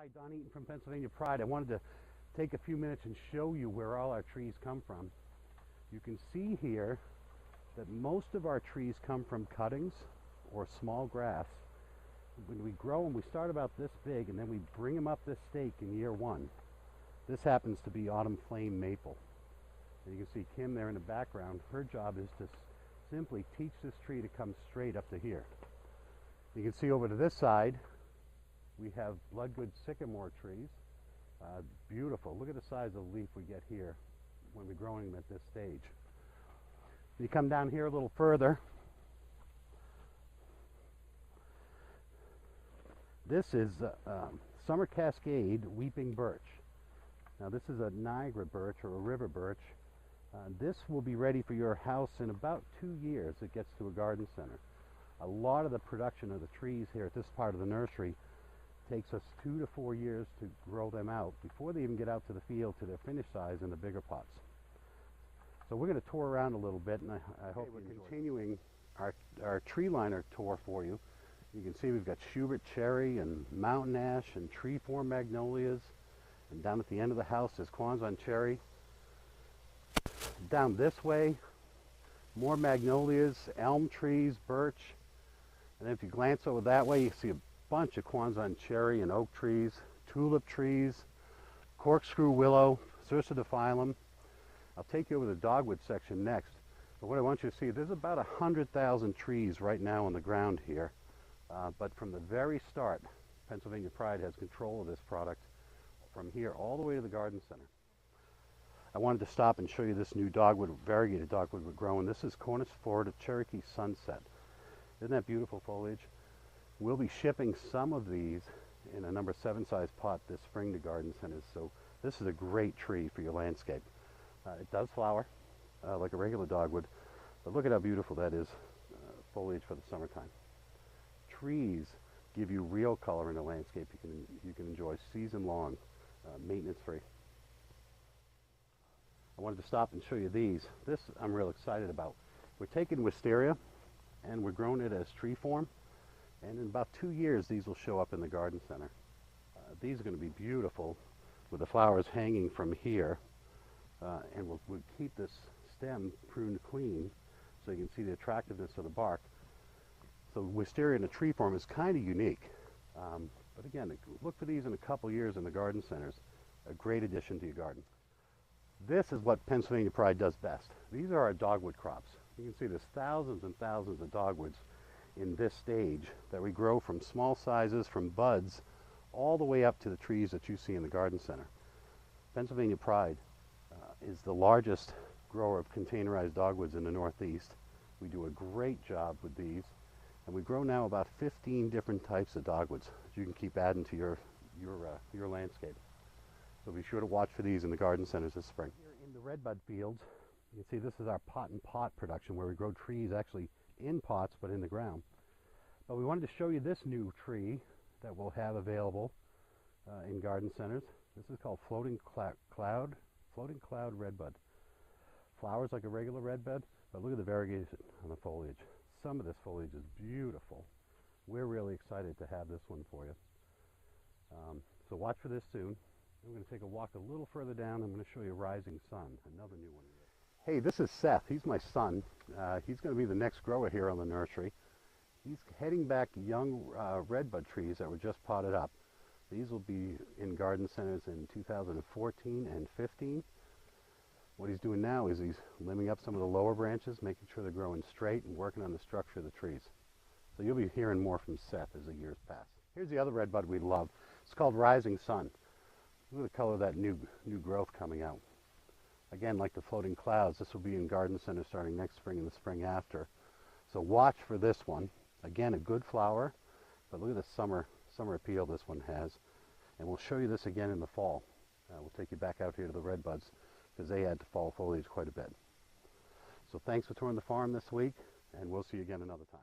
Hi, Don Eaton from Pennsylvania Pride. I wanted to take a few minutes and show you where all our trees come from. You can see here that most of our trees come from cuttings or small grass. When we grow them, we start about this big and then we bring them up this stake in year one. This happens to be autumn flame maple. And you can see Kim there in the background. Her job is to simply teach this tree to come straight up to here. You can see over to this side we have bloodgood sycamore trees. Beautiful. Look at the size of the leaf we get here when we're growing them at this stage. You come down here a little further. This is Summer Cascade weeping birch. Now this is a Niagara birch or a river birch. This will be ready for your house in about 2 years. It gets to a garden center. A lot of the production of the trees here at this part of the nursery takes us 2 to 4 years to grow them out before they even get out to the field to their finished size in the bigger pots. So we're going to tour around a little bit, and I hope we're continuing our tree liner tour for you. You can see we've got Schubert cherry and mountain ash and treeform magnolias, and down at the end of the house is Quonset cherry. Down this way, more magnolias, elm trees, birch, and then if you glance over that way, you see a bunch of Quonset cherry and oak trees, tulip trees, corkscrew willow, Cercidophyllum. I'll take you over to the dogwood section next. But what I want you to see, there's about 100,000 trees right now on the ground here. But from the very start, Pennsylvania Pride has control of this product from here all the way to the garden center. I wanted to stop and show you this new dogwood, variegated dogwood we're growing. This is Cornus Florida Cherokee Sunset. Isn't that beautiful foliage? We'll be shipping some of these in a number 7 size pot this spring to garden centers. So this is a great tree for your landscape. It does flower like a regular dogwood, but look at how beautiful that is, foliage for the summertime. Trees give you real color in a landscape you can enjoy season long, maintenance free. I wanted to stop and show you these. This I'm real excited about. We're taking wisteria and we're growing it as tree form, and in about 2 years these will show up in the garden center. These are going to be beautiful with the flowers hanging from here, and we'll keep this stem pruned clean so you can see the attractiveness of the bark. So wisteria in a tree form is kind of unique. But again, look for these in a couple years in the garden centers. A great addition to your garden. This is what Pennsylvania Pride does best. These are our dogwood crops. You can see there's thousands and thousands of dogwoods in this stage that we grow from small sizes, from buds, all the way up to the trees that you see in the garden center. Pennsylvania Pride is the largest grower of containerized dogwoods in the Northeast. We do a great job with these, and we grow now about 15 different types of dogwoods that you can keep adding to your landscape. So be sure to watch for these in the garden centers this spring. Here in the redbud fields, you can see this is our pot production where we grow trees actually in pots but in the ground. But we wanted to show you this new tree that we'll have available in garden centers. This is called Floating Cloud Redbud. Flowers like a regular redbud, but look at the variegation on the foliage. Some of this foliage is beautiful. We're really excited to have this one for you. So watch for this soon. I'm going to take a walk a little further down. I'm going to show you Rising Sun, another new one. Hey, this is Seth. He's my son. He's going to be the next grower here on the nursery. He's heading back young redbud trees that were just potted up. These will be in garden centers in 2014 and 15. What he's doing now is he's limbing up some of the lower branches, making sure they're growing straight and working on the structure of the trees. So you'll be hearing more from Seth as the years pass. Here's the other redbud we love. It's called Rising Sun. Look at the color of that new growth coming out. Again, like the floating clouds, this will be in garden centers starting next spring and the spring after. So watch for this one. Again, a good flower, but look at the summer appeal this one has. And we'll show you this again in the fall. We'll take you back out here to the redbuds because they add to fall foliage quite a bit. So thanks for touring the farm this week, and we'll see you again another time.